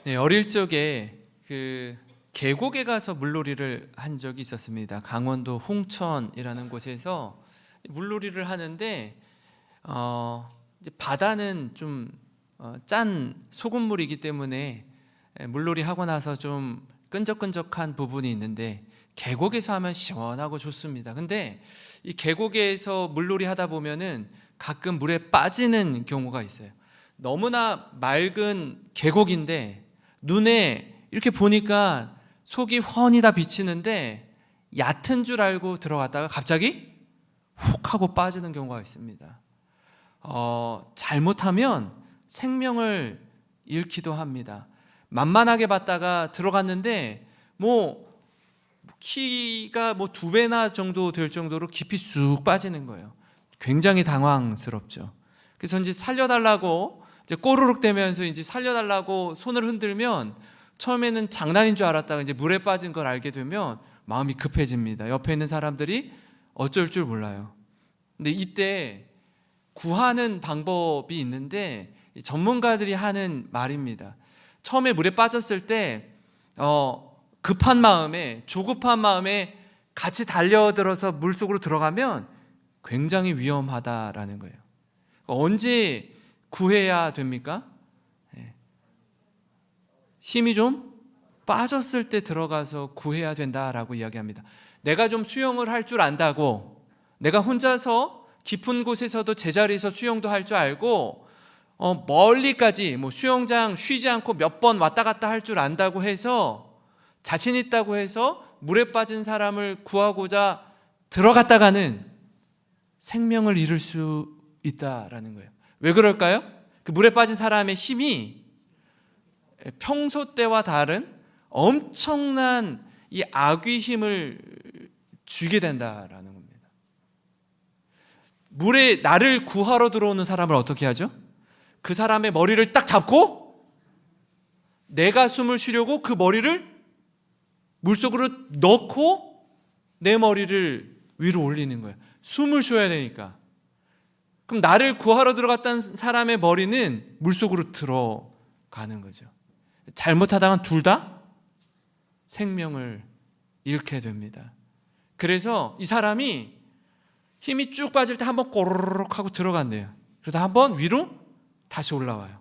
네, 어릴 적에 계곡에 가서 물놀이를 한 적이 있었습니다. 강원도 홍천이라는 곳에서 물놀이를 하는데 이제 바다는 좀 짠 소금물이기 때문에 물놀이 하고 나서 좀 끈적끈적한 부분이 있는데 계곡에서 하면 시원하고 좋습니다. 근데 이 계곡에서 물놀이 하다 보면은 가끔 물에 빠지는 경우가 있어요. 너무나 맑은 계곡인데 눈에 이렇게 보니까 속이 훤히 다 비치는데 얕은 줄 알고 들어갔다가 갑자기 훅 하고 빠지는 경우가 있습니다. 잘못하면 생명을 잃기도 합니다. 만만하게 봤다가 들어갔는데 키가 2배나 정도 될 정도로 깊이 쑥 빠지는 거예요. 굉장히 당황스럽죠. 그래서 이제 살려달라고 이제 꼬르륵 대면서 이제 살려달라고 손을 흔들면 처음에는 장난인 줄 알았다가 이제 물에 빠진 걸 알게 되면 마음이 급해집니다. 옆에 있는 사람들이 어쩔 줄 몰라요. 근데 이때 구하는 방법이 있는데 전문가들이 하는 말입니다. 처음에 물에 빠졌을 때 급한 마음에, 조급한 마음에 같이 달려들어서 물속으로 들어가면 굉장히 위험하다라는 거예요. 언제 구해야 됩니까? 힘이 좀 빠졌을 때 들어가서 구해야 된다라고 이야기합니다. 내가 좀 수영을 할 줄 안다고, 내가 혼자서 깊은 곳에서도 제자리에서 수영도 할 줄 알고 멀리까지 수영장 쉬지 않고 몇 번 왔다 갔다 할 줄 안다고 해서, 자신 있다고 해서 물에 빠진 사람을 구하고자 들어갔다가는 생명을 잃을 수 있다라는 거예요. 왜 그럴까요? 그 물에 빠진 사람의 힘이 평소 때와 다른 엄청난 이 악의 힘을 주게 된다라는 겁니다. 물에 나를 구하러 들어오는 사람을 어떻게 하죠? 그 사람의 머리를 딱 잡고 내가 숨을 쉬려고 그 머리를 물속으로 넣고 내 머리를 위로 올리는 거예요. 숨을 쉬어야 되니까. 그럼 나를 구하러 들어갔던 사람의 머리는 물속으로 들어가는 거죠. 잘못하다간 둘 다 생명을 잃게 됩니다. 그래서 이 사람이 힘이 쭉 빠질 때 한번 꼬르륵 하고 들어간대요. 그러다 한번 위로 다시 올라와요.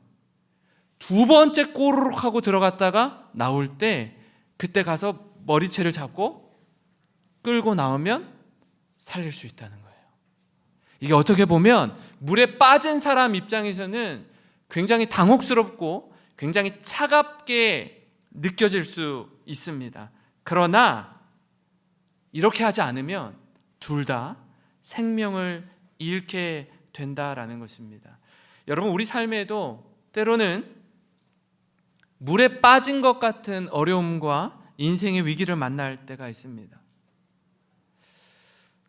2번째 꼬르륵 하고 들어갔다가 나올 때 그때 가서 머리채를 잡고 끌고 나오면 살릴 수 있다는 거예요. 이게 어떻게 보면 물에 빠진 사람 입장에서는 굉장히 당혹스럽고 굉장히 차갑게 느껴질 수 있습니다. 그러나 이렇게 하지 않으면 둘 다 생명을 잃게 된다라는 것입니다. 여러분, 우리 삶에도 때로는 물에 빠진 것 같은 어려움과 인생의 위기를 만날 때가 있습니다.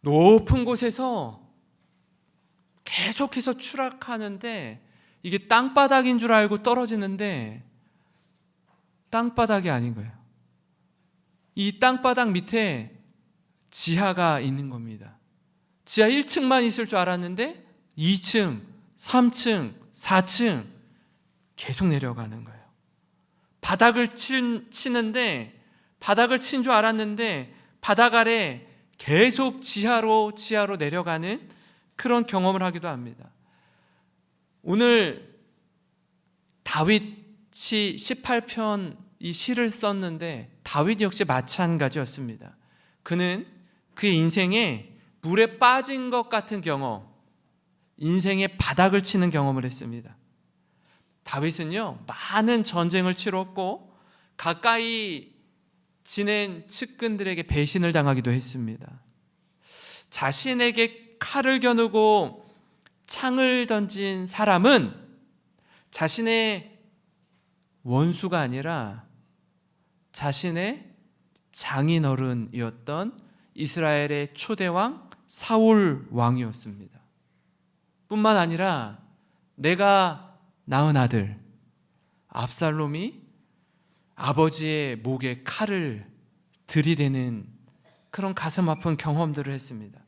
높은 곳에서 계속해서 추락하는데 이게 땅바닥인 줄 알고 떨어지는데 땅바닥이 아닌 거예요. 이 땅바닥 밑에 지하가 있는 겁니다. 지하 1층만 있을 줄 알았는데 2층, 3층, 4층 계속 내려가는 거예요. 바닥을 치는데 바닥을 친 줄 알았는데 바닥 아래 계속 지하로 내려가는 그런 경험을 하기도 합니다. 오늘 다윗이 18편 이 시를 썼는데 다윗 역시 마찬가지였습니다. 그는 그의 인생에 물에 빠진 것 같은 경험, 인생의 바닥을 치는 경험을 했습니다. 다윗은요, 많은 전쟁을 치렀고 가까이 지낸 측근들에게 배신을 당하기도 했습니다. 자신에게 칼을 겨누고 창을 던진 사람은 자신의 원수가 아니라 자신의 장인어른이었던 이스라엘의 초대왕 사울 왕이었습니다. 뿐만 아니라 내가 낳은 아들 압살롬이 아버지의 목에 칼을 들이대는 그런 가슴 아픈 경험들을 했습니다.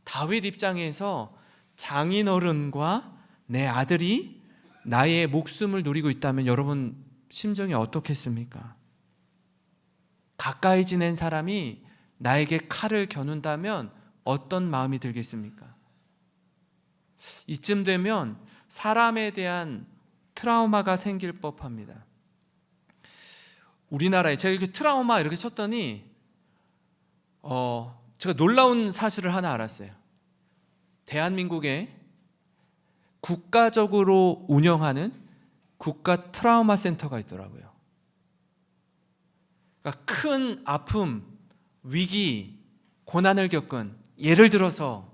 다윗 입장에서 장인어른과 내 아들이 나의 목숨을 노리고 있다면 여러분 심정이 어떻겠습니까? 가까이 지낸 사람이 나에게 칼을 겨눈다면 어떤 마음이 들겠습니까? 이쯤 되면 사람에 대한 트라우마가 생길 법합니다. 우리나라에 제가 이렇게 트라우마 이렇게 쳤더니 제가 놀라운 사실을 하나 알았어요. 대한민국에 국가적으로 운영하는 국가 트라우마 센터가 있더라고요. 그러니까 큰 아픔, 위기, 고난을 겪은, 예를 들어서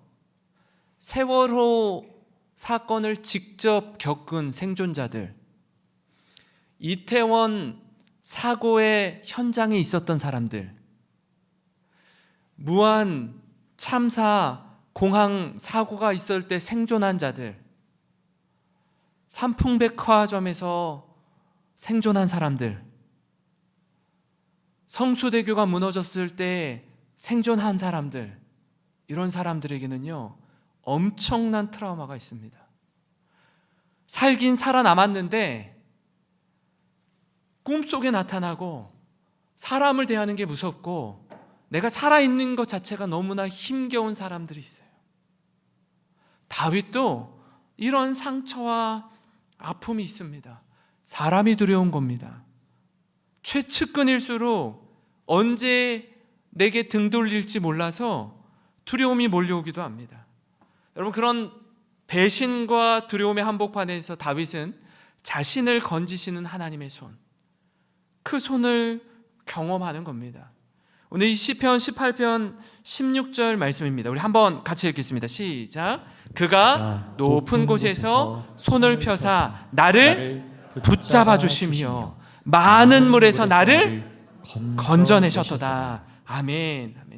세월호 사건을 직접 겪은 생존자들, 이태원 사고의 현장에 있었던 사람들, 무한 참사 공항 사고가 있을 때 생존한 자들, 삼풍백화점에서 생존한 사람들, 성수대교가 무너졌을 때 생존한 사람들, 이런 사람들에게는요 엄청난 트라우마가 있습니다. 살긴 살아남았는데 꿈속에 나타나고 사람을 대하는 게 무섭고 내가 살아있는 것 자체가 너무나 힘겨운 사람들이 있어요. 다윗도 이런 상처와 아픔이 있습니다. 사람이 두려운 겁니다. 최측근일수록 언제 내게 등 돌릴지 몰라서 두려움이 몰려오기도 합니다. 여러분, 그런 배신과 두려움의 한복판에서 다윗은 자신을 건지시는 하나님의 손, 그 손을 경험하는 겁니다. 오늘 이 시편 18편 16절 말씀입니다. 우리 한번 같이 읽겠습니다. 시작. 그가 높은 곳에서 손을 펴사 나를 붙잡아 주시며 많은 물에서 나를 건져내셨도다. 아멘. 아멘.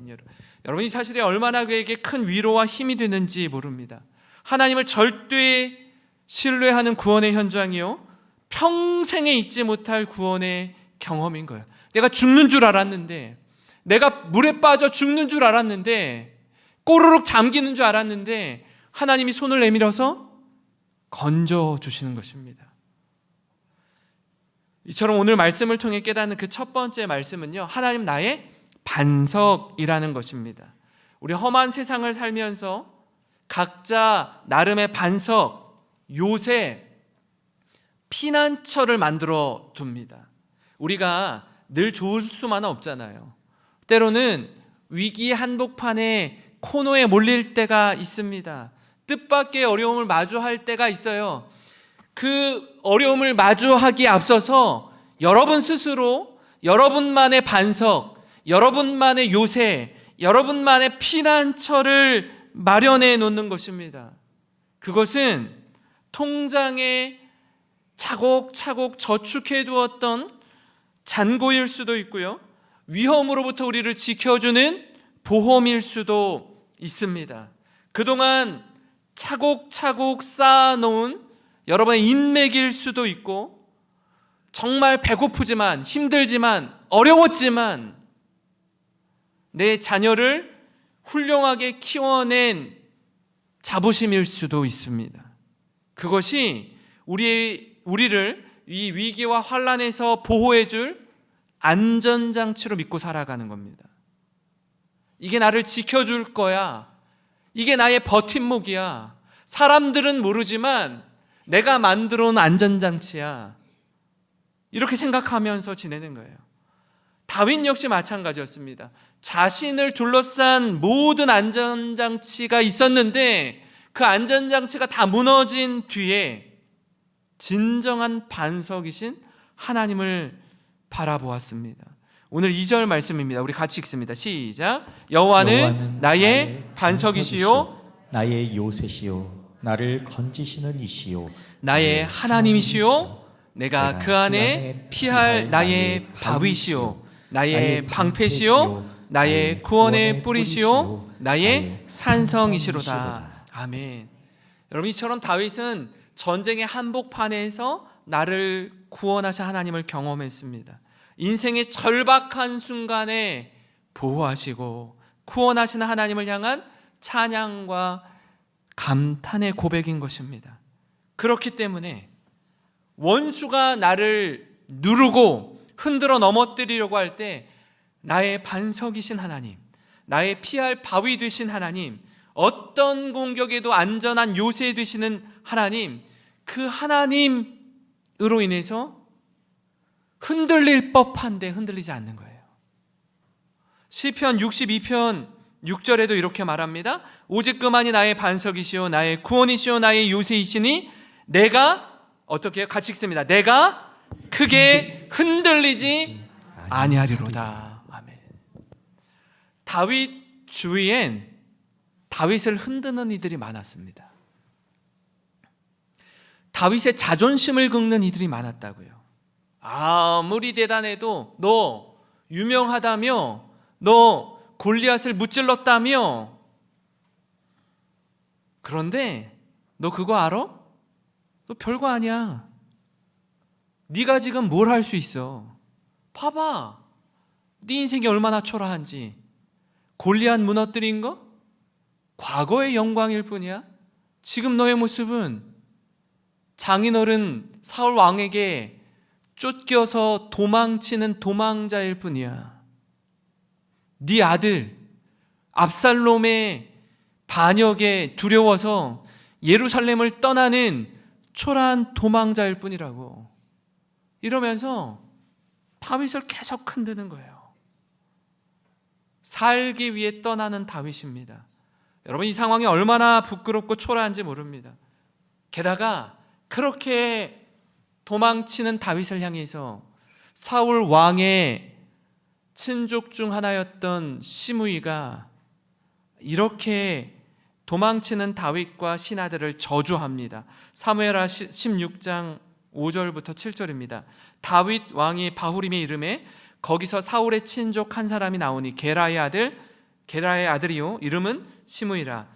여러분, 이 사실이 얼마나 그에게 큰 위로와 힘이 되는지 모릅니다. 하나님을 절대 신뢰하는 구원의 현장이요, 평생에 잊지 못할 구원의 경험인 거예요. 내가 죽는 줄 알았는데, 내가 물에 빠져 죽는 줄 알았는데, 꼬르륵 잠기는 줄 알았는데 하나님이 손을 내밀어서 건져주시는 것입니다. 이처럼 오늘 말씀을 통해 깨닫는 그 첫 번째 말씀은요, 하나님 나의 반석이라는 것입니다. 우리 험한 세상을 살면서 각자 나름의 반석, 요새, 피난처를 만들어 둡니다. 우리가 늘 좋을 수만은 없잖아요. 때로는 위기 한복판에 코너에 몰릴 때가 있습니다. 뜻밖의 어려움을 마주할 때가 있어요. 그 어려움을 마주하기에 앞서서 여러분 스스로 여러분만의 반석, 여러분만의 요새, 여러분만의 피난처를 마련해 놓는 것입니다. 그것은 통장에 차곡차곡 저축해 두었던 잔고일 수도 있고요, 위험으로부터 우리를 지켜주는 보험일 수도 있습니다. 그동안 차곡차곡 쌓아놓은 여러분의 인맥일 수도 있고, 정말 배고프지만 힘들지만 어려웠지만 내 자녀를 훌륭하게 키워낸 자부심일 수도 있습니다. 그것이 우리를 이 위기와 환난에서 보호해줄 안전장치로 믿고 살아가는 겁니다. 이게 나를 지켜줄 거야, 이게 나의 버팀목이야, 사람들은 모르지만 내가 만들어 놓은 안전장치야, 이렇게 생각하면서 지내는 거예요. 다윗 역시 마찬가지였습니다. 자신을 둘러싼 모든 안전장치가 있었는데 그 안전장치가 다 무너진 뒤에 진정한 반석이신 하나님을 바라보았습니다. 오늘 2절 말씀입니다. 우리 같이 읽습니다. 시작. 여호와는 나의 반석이시요 나의 요새시요 나를 건지시는 이시요 나의 하나님이시요 내가 그 안에 피할 나의 바위시요 나의 방패시요 나의 구원의 뿌리시요 나의 산성이시로다. 아멘. 여러분, 이처럼 다윗은 전쟁의 한복판에서 나를 구원하신 하나님을 경험했습니다. 인생의 절박한 순간에 보호하시고 구원하시는 하나님을 향한 찬양과 감탄의 고백인 것입니다. 그렇기 때문에 원수가 나를 누르고 흔들어 넘어뜨리려고 할 때 나의 반석이신 하나님, 나의 피할 바위 되신 하나님, 어떤 공격에도 안전한 요새 되시는 하나님, 그 하나님으로 인해서 흔들릴 법한데 흔들리지 않는 거예요. 시편 62편 6절에도 이렇게 말합니다. 오직 그만이 나의 반석이시오 나의 구원이시오 나의 요새이시니 내가 어떻게 해요? 같이 읽습니다. 내가 크게 흔들리지 아니하리로다. 아멘. 다윗 주위엔 다윗을 흔드는 이들이 많았습니다. 다윗의 자존심을 긁는 이들이 많았다고요. 아무리 대단해도 너 유명하다며, 너 골리앗을 무찔렀다며, 그런데 너 그거 알아? 너 별거 아니야. 네가 지금 뭘 할 수 있어? 봐봐, 네 인생이 얼마나 초라한지. 골리앗 무너뜨린 거? 과거의 영광일 뿐이야. 지금 너의 모습은 장인어른 사울 왕에게 쫓겨서 도망치는 도망자일 뿐이야. 네 아들 압살롬의 반역에 두려워서 예루살렘을 떠나는 초라한 도망자일 뿐이라고. 이러면서 다윗을 계속 흔드는 거예요. 살기 위해 떠나는 다윗입니다. 여러분, 이 상황이 얼마나 부끄럽고 초라한지 모릅니다. 게다가 그렇게 도망치는 다윗을 향해서 사울 왕의 친족 중 하나였던 시므이가 이렇게 도망치는 다윗과 신하들을 저주합니다. 사무엘하 16장 5절부터 7절입니다. 다윗 왕이 바후림의 이름에 거기서 사울의 친족 한 사람이 나오니 게라의 아들이요 이름은 시므이라.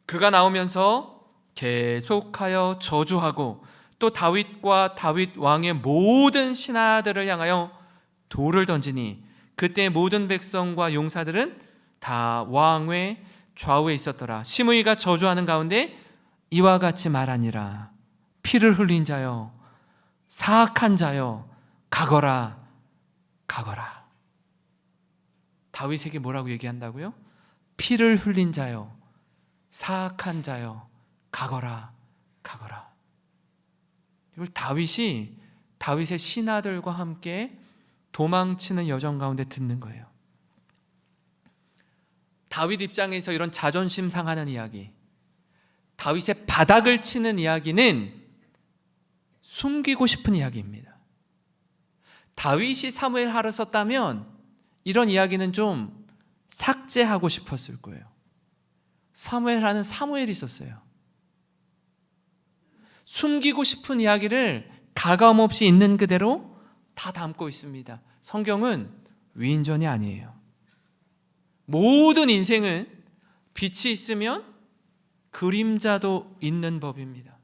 그가 나오면서 계속하여 저주하고 또 다윗과 다윗 왕의 모든 신하들을 향하여 돌을 던지니 그때 모든 백성과 용사들은 다 왕의 좌우에 있었더라. 시므이가 저주하는 가운데 이와 같이 말하니라. 피를 흘린 자여, 사악한 자여, 가거라, 가거라. 다윗에게 뭐라고 얘기한다고요? 피를 흘린 자여, 사악한 자여, 가거라, 가거라. 이걸 다윗의 신하들과 함께 도망치는 여정 가운데 듣는 거예요. 다윗 입장에서 이런 자존심 상하는 이야기, 다윗의 바닥을 치는 이야기는 숨기고 싶은 이야기입니다. 다윗이 사무엘하를 썼다면 이런 이야기는 좀 삭제하고 싶었을 거예요. 사무엘하는 사무엘이 썼어요. 숨기고 싶은 이야기를 가감없이 있는 그대로 다 담고 있습니다. 성경은 위인전이 아니에요. 모든 인생은 빛이 있으면 그림자도 있는 법입니다.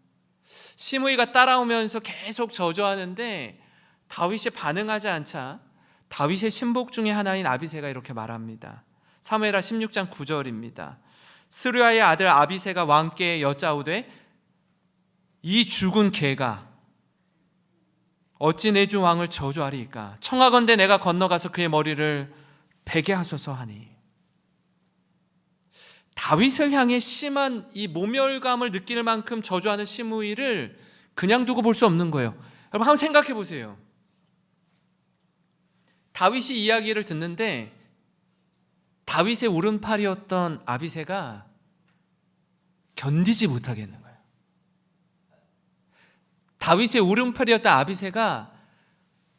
시므이가 따라오면서 계속 저주하는데 다윗이 반응하지 않자 다윗의 신복 중에 하나인 아비새가 이렇게 말합니다. 사무엘하 16장 9절입니다. 스루야의 아들 아비새가 왕께 여짜오되 이 죽은 개가 어찌 내 주 왕을 저주하리이까? 청하건대 내가 건너가서 그의 머리를 베게 하소서 하니. 다윗을 향해 심한 이 모멸감을 느낄 만큼 저주하는 시므이를 그냥 두고 볼 수 없는 거예요. 여러분 한번 생각해 보세요. 다윗이 이야기를 듣는데 다윗의 오른팔이었던 아비새가 견디지 못하겠는 거예요. 다윗의 오른팔이었던 아비새가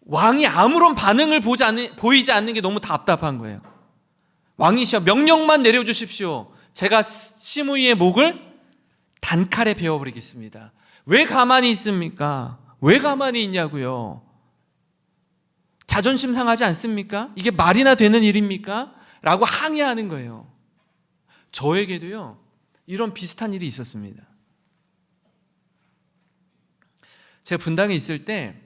왕이 아무런 반응을 보이지 않는 게 너무 답답한 거예요. 왕이시여 명령만 내려주십시오. 제가 시므이의 목을 단칼에 베어버리겠습니다. 왜 가만히 있습니까? 왜 가만히 있냐고요? 자존심 상하지 않습니까? 이게 말이나 되는 일입니까? 라고 항의하는 거예요. 저에게도요 이런 비슷한 일이 있었습니다. 제가 분당에 있을 때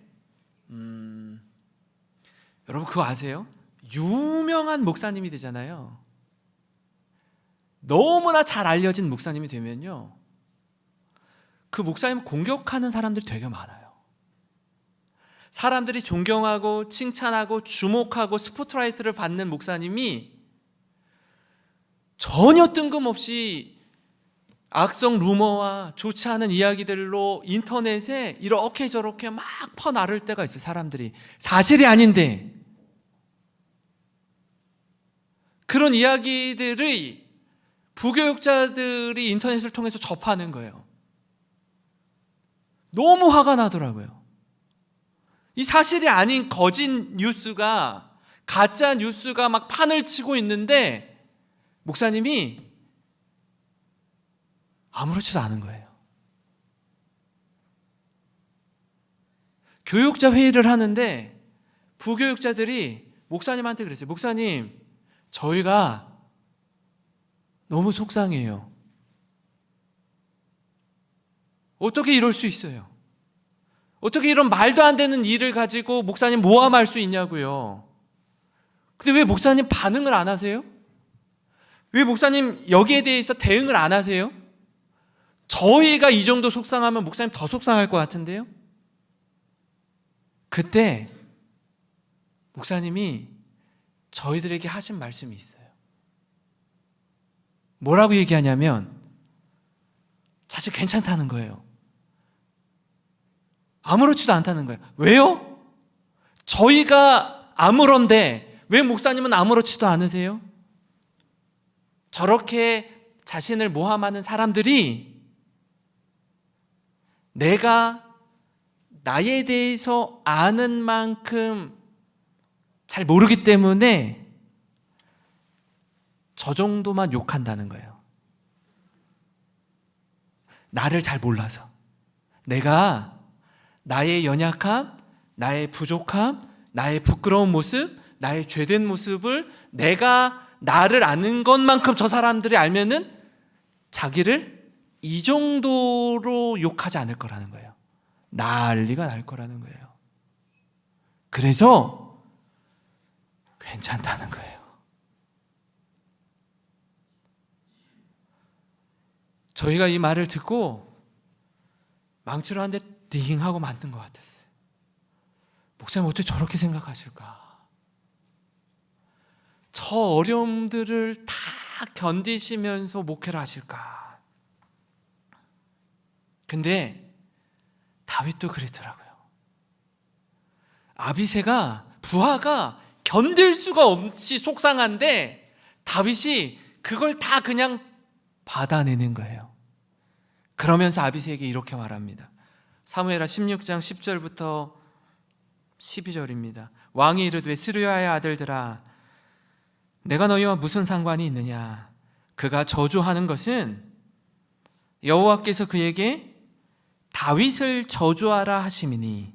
여러분 그거 아세요? 유명한 목사님이 되잖아요. 너무나 잘 알려진 목사님이 되면요 그 목사님 공격하는 사람들이 되게 많아요. 사람들이 존경하고 칭찬하고 주목하고 스포트라이트를 받는 목사님이 전혀 뜬금없이 악성 루머와 좋지 않은 이야기들로 인터넷에 이렇게 저렇게 막 퍼나를 때가 있어요. 사람들이 사실이 아닌데 그런 이야기들이 부교육자들이 인터넷을 통해서 접하는 거예요. 너무 화가 나더라고요. 이 사실이 아닌 거짓 뉴스가, 가짜 뉴스가 막 판을 치고 있는데 목사님이 아무렇지도 않은 거예요. 교육자 회의를 하는데 부교육자들이 목사님한테 그랬어요. 목사님, 저희가 너무 속상해요. 어떻게 이럴 수 있어요? 어떻게 이런 말도 안 되는 일을 가지고 목사님 모함할 수 있냐고요. 근데 왜 목사님 반응을 안 하세요? 왜 목사님 여기에 대해서 대응을 안 하세요? 저희가 이 정도 속상하면 목사님 더 속상할 것 같은데요? 그때 목사님이 저희들에게 하신 말씀이 있어요. 뭐라고 얘기하냐면 사실 괜찮다는 거예요. 아무렇지도 않다는 거예요. 왜요? 저희가 아무런데 왜 목사님은 아무렇지도 않으세요? 저렇게 자신을 모함하는 사람들이 내가 나에 대해서 아는 만큼 잘 모르기 때문에 저 정도만 욕한다는 거예요. 나를 잘 몰라서. 내가 나의 연약함, 나의 부족함, 나의 부끄러운 모습, 나의 죄된 모습을 내가 나를 아는 것만큼 저 사람들이 알면은 자기를 이 정도로 욕하지 않을 거라는 거예요. 난리가 날 거라는 거예요. 그래서 괜찮다는 거예요. 저희가 이 말을 듣고 망치로 한 대 띵 하고 만든 것 같았어요. 목사님 어떻게 저렇게 생각하실까? 저 어려움들을 다 견디시면서 목회를 하실까? 근데 다윗도 그랬더라고요. 아비새가, 부하가 견딜 수가 없이 속상한데 다윗이 그걸 다 그냥 받아내는 거예요. 그러면서 아비새에게 이렇게 말합니다. 사무엘하 16장 10절부터 12절입니다. 왕이 이르되 스루야의 아들들아, 내가 너희와 무슨 상관이 있느냐? 그가 저주하는 것은 여호와께서 그에게 다윗을 저주하라 하심이니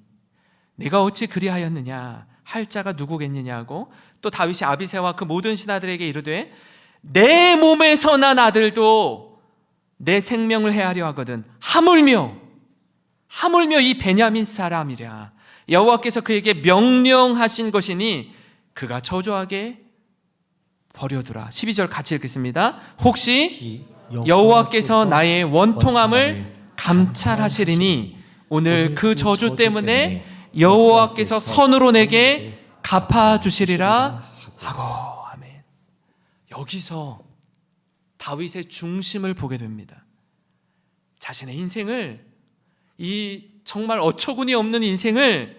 내가 어찌 그리하였느냐? 할 자가 누구겠느냐고. 또 다윗이 아비새와 그 모든 신하들에게 이르되 내 몸에서 난 아들도 내 생명을 해하려 하거든 하물며 이 베냐민 사람이랴. 여호와께서 그에게 명령하신 것이니 그가 저주하게 버려두라. 12절 같이 읽겠습니다. 혹시 여호와께서 나의 원통함을 감찰하시리니 오늘 그 저주 때문에 여호와께서 선으로 내게 갚아주시리라 하고. 아멘. 여기서 다윗의 중심을 보게 됩니다. 자신의 인생을, 이 정말 어처구니 없는 인생을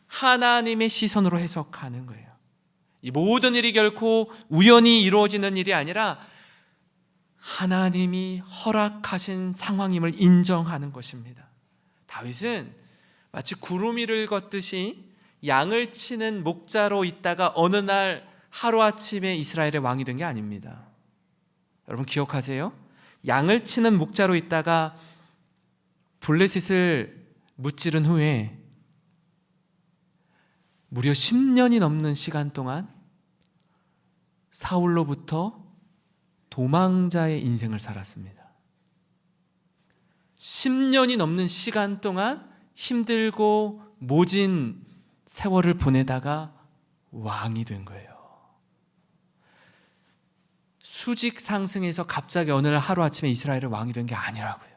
하나님의 시선으로 해석하는 거예요. 이 모든 일이 결코 우연히 이루어지는 일이 아니라 하나님이 허락하신 상황임을 인정하는 것입니다. 다윗은 마치 구름 위를 걷듯이 양을 치는 목자로 있다가 어느 날 하루아침에 이스라엘의 왕이 된 게 아닙니다. 여러분 기억하세요? 양을 치는 목자로 있다가 블레셋을 무찌른 후에 무려 10년이 넘는 시간 동안 사울로부터 도망자의 인생을 살았습니다. 10년이 넘는 시간 동안 힘들고 모진 세월을 보내다가 왕이 된 거예요. 수직 상승해서 갑자기 어느 날 하루아침에 이스라엘의 왕이 된 게 아니라고요.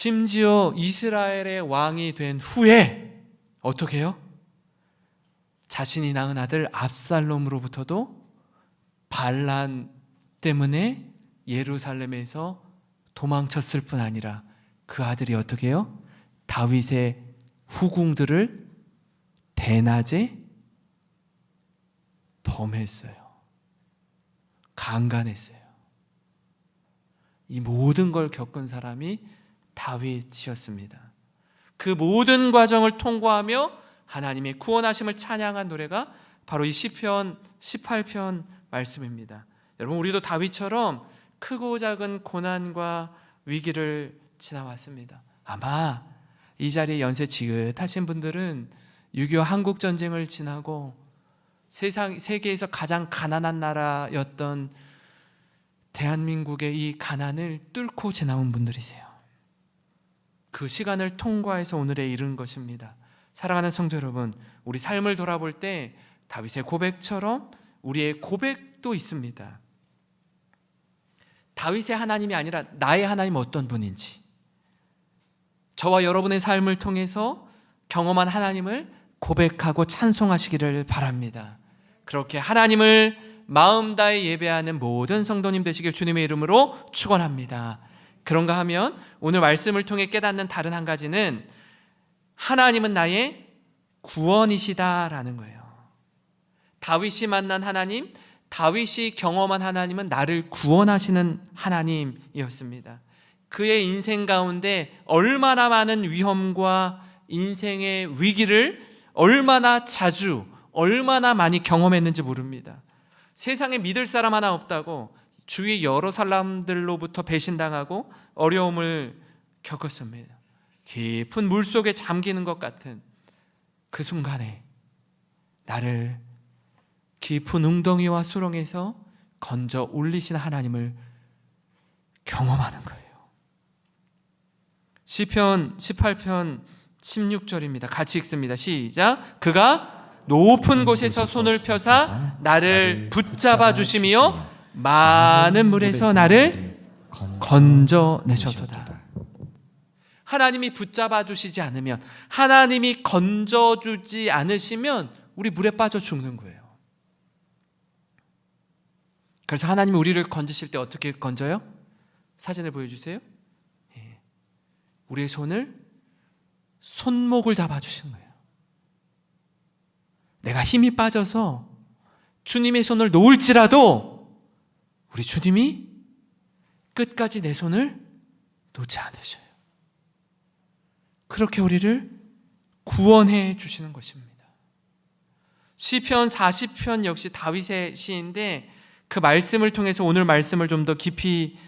심지어 이스라엘의 왕이 된 후에 어떻게 해요? 자신이 낳은 아들 압살롬으로부터도 반란 때문에 예루살렘에서 도망쳤을 뿐 아니라 그 아들이 어떻게 해요? 다윗의 후궁들을 대낮에 범했어요. 강간했어요. 이 모든 걸 겪은 사람이 다윗이었습니다. 그 모든 과정을 통과하며 하나님의 구원하심을 찬양한 노래가 바로 이 시편 18편 말씀입니다. 여러분, 우리도 다윗처럼 크고 작은 고난과 위기를 지나왔습니다. 아마 이 자리에 연세 지긋하신 분들은 6.25 한국전쟁을 지나고 세계에서 가장 가난한 나라였던 대한민국의 이 가난을 뚫고 지나온 분들이세요. 그 시간을 통과해서 오늘에 이른 것입니다. 사랑하는 성도 여러분, 우리 삶을 돌아볼 때 다윗의 고백처럼 우리의 고백도 있습니다. 다윗의 하나님이 아니라 나의 하나님 어떤 분인지, 저와 여러분의 삶을 통해서 경험한 하나님을 고백하고 찬송하시기를 바랍니다. 그렇게 하나님을 마음 다해 예배하는 모든 성도님 되시길 주님의 이름으로 축원합니다. 그런가 하면 오늘 말씀을 통해 깨닫는 다른 한 가지는 하나님은 나의 구원이시다라는 거예요. 다윗이 만난 하나님, 다윗이 경험한 하나님은 나를 구원하시는 하나님이었습니다. 그의 인생 가운데 얼마나 많은 위험과 인생의 위기를 얼마나 자주, 얼마나 많이 경험했는지 모릅니다. 세상에 믿을 사람 하나 없다고 주위 여러 사람들로부터 배신당하고 어려움을 겪었습니다. 깊은 물속에 잠기는 것 같은 그 순간에 나를 깊은 웅덩이와 수렁에서 건져 올리신 하나님을 경험하는 거예요. 시편 18편 16절입니다. 같이 읽습니다. 시작. 그가 높은 곳에서 손을 펴사 나를 붙잡아 주시며 많은 물에서 나를 건져내셨도다. 하나님이 붙잡아 주시지 않으면, 하나님이 건져주지 않으시면 우리 물에 빠져 죽는 거예요. 그래서 하나님이 우리를 건지실 때 어떻게 건져요? 사진을 보여주세요. 우리의 손목을 잡아주시는 거예요. 내가 힘이 빠져서 주님의 손을 놓을지라도 우리 주님이 끝까지 내 손을 놓지 않으셔요. 그렇게 우리를 구원해 주시는 것입니다. 시편 40편 역시 다윗의 시인데 그 말씀을 통해서 오늘 말씀을 좀 더 깊이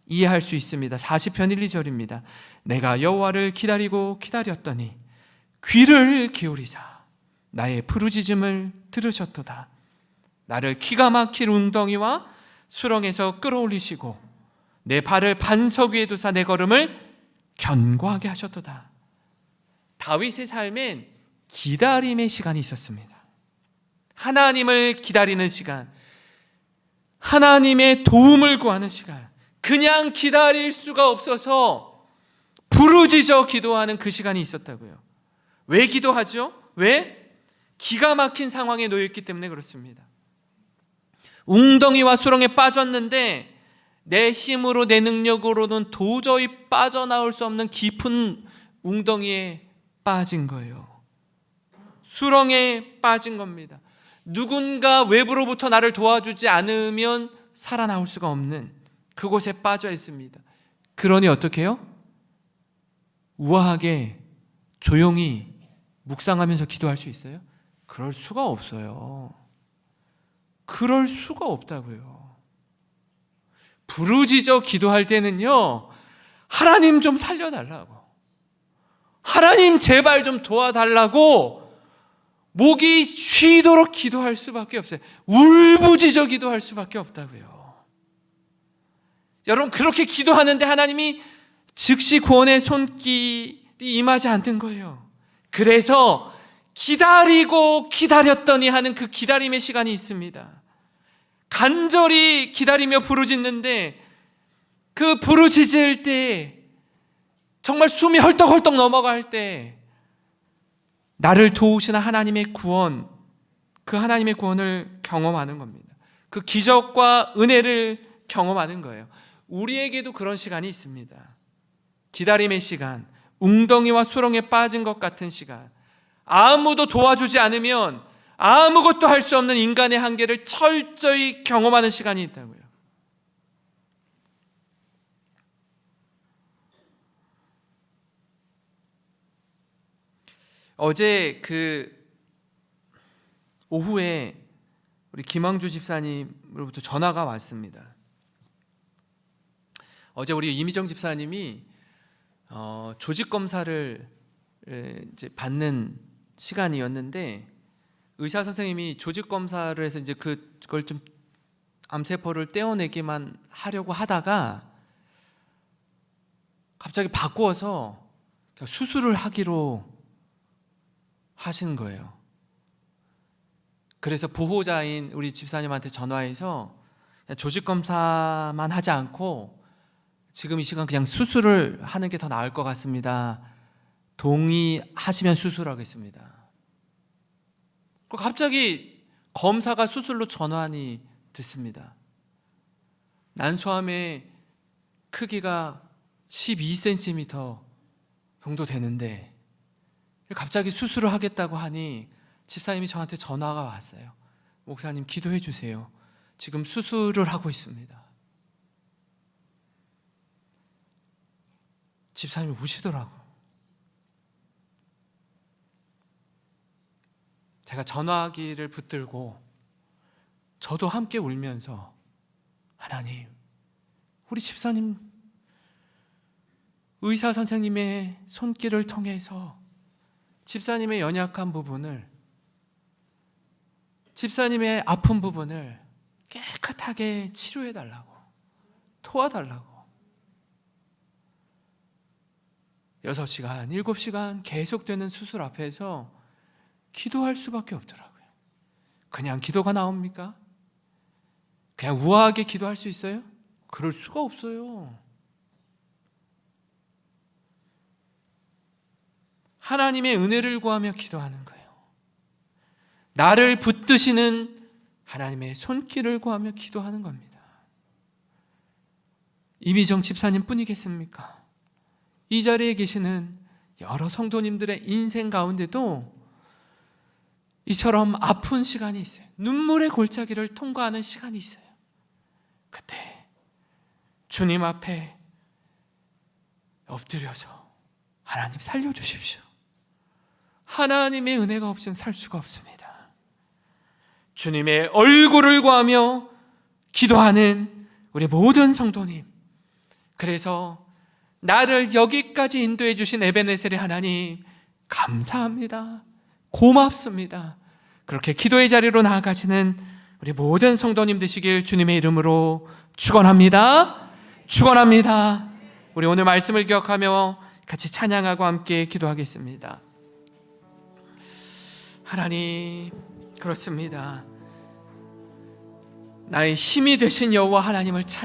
이해할 수 있습니다. 40편 1, 2절입니다. 내가 여호와를 기다리고 기다렸더니 귀를 기울이사 나의 부르짖음을 들으셨도다. 나를 기가 막힐 웅덩이와 수렁에서 끌어올리시고 내 발을 반석 위에 두사 내 걸음을 견고하게 하셨도다. 다윗의 삶엔 기다림의 시간이 있었습니다. 하나님을 기다리는 시간, 하나님의 도움을 구하는 시간, 그냥 기다릴 수가 없어서 부르짖어 기도하는 그 시간이 있었다고요. 왜 기도하죠? 왜? 기가 막힌 상황에 놓여있기 때문에 그렇습니다. 웅덩이와 수렁에 빠졌는데 내 힘으로 내 능력으로는 도저히 빠져나올 수 없는 깊은 웅덩이에 빠진 거예요. 수렁에 빠진 겁니다. 누군가 외부로부터 나를 도와주지 않으면 살아나올 수가 없는 그곳에 빠져 있습니다. 그러니 어떻게 해요? 우아하게 조용히 묵상하면서 기도할 수 있어요? 그럴 수가 없어요. 그럴 수가 없다고요. 부르짖어 기도할 때는요, 하나님 좀 살려달라고, 하나님 제발 좀 도와달라고 목이 쉬도록 기도할 수밖에 없어요. 울부짖어 기도할 수밖에 없다고요. 여러분, 그렇게 기도하는데 하나님이 즉시 구원의 손길이 임하지 않는 거예요. 그래서 기다리고 기다렸더니 하는 그 기다림의 시간이 있습니다. 간절히 기다리며 부르짖는데 그 부르짖을 때 정말 숨이 헐떡헐떡 넘어갈 때 나를 도우시는 하나님의 구원, 그 하나님의 구원을 경험하는 겁니다. 그 기적과 은혜를 경험하는 거예요. 우리에게도 그런 시간이 있습니다. 기다림의 시간, 웅덩이와 수렁에 빠진 것 같은 시간, 아무도 도와주지 않으면 아무것도 할 수 없는 인간의 한계를 철저히 경험하는 시간이 있다고요. 어제 오후에 우리 김왕주 집사님으로부터 전화가 왔습니다. 어제 우리 이미정 집사님이 조직 검사를 이제 받는 시간이었는데, 의사 선생님이 조직 검사를 해서 이제 그걸 좀 암세포를 떼어내기만 하려고 하다가 갑자기 바꾸어서 수술을 하기로 하신 거예요. 그래서 보호자인 우리 집사님한테 전화해서 조직 검사만 하지 않고 지금 이 시간 그냥 수술을 하는 게 더 나을 것 같습니다. 동의하시면 수술하겠습니다. 갑자기 검사가 수술로 전환이 됐습니다. 난소암의 크기가 12cm 정도 되는데 갑자기 수술을 하겠다고 하니 집사님이 저한테 전화가 왔어요. 목사님 기도해 주세요. 지금 수술을 하고 있습니다. 집사님이 우시더라고. 제가 전화기를 붙들고 저도 함께 울면서, 하나님, 우리 집사님 의사 선생님의 손길을 통해서 집사님의 연약한 부분을, 집사님의 아픈 부분을 깨끗하게 치료해 달라고, 도와달라고. 6시간, 7시간 계속되는 수술 앞에서 기도할 수밖에 없더라고요. 그냥 기도가 나옵니까? 그냥 우아하게 기도할 수 있어요? 그럴 수가 없어요. 하나님의 은혜를 구하며 기도하는 거예요. 나를 붙드시는 하나님의 손길을 구하며 기도하는 겁니다. 이미정 집사님 뿐이겠습니까? 이 자리에 계시는 여러 성도님들의 인생 가운데도 이처럼 아픈 시간이 있어요. 눈물의 골짜기를 통과하는 시간이 있어요. 그때 주님 앞에 엎드려서 하나님 살려주십시오. 하나님의 은혜가 없이는 살 수가 없습니다. 주님의 얼굴을 구하며 기도하는 우리 모든 성도님, 그래서 나를 여기까지 인도해 주신 에베네셀의 하나님 감사합니다. 고맙습니다. 그렇게 기도의 자리로 나아가시는 우리 모든 성도님 되시길 주님의 이름으로 축원합니다. 축원합니다. 우리 오늘 말씀을 기억하며 같이 찬양하고 함께 기도하겠습니다. 하나님, 그렇습니다. 나의 힘이 되신 여호와 하나님을 찬양합니다.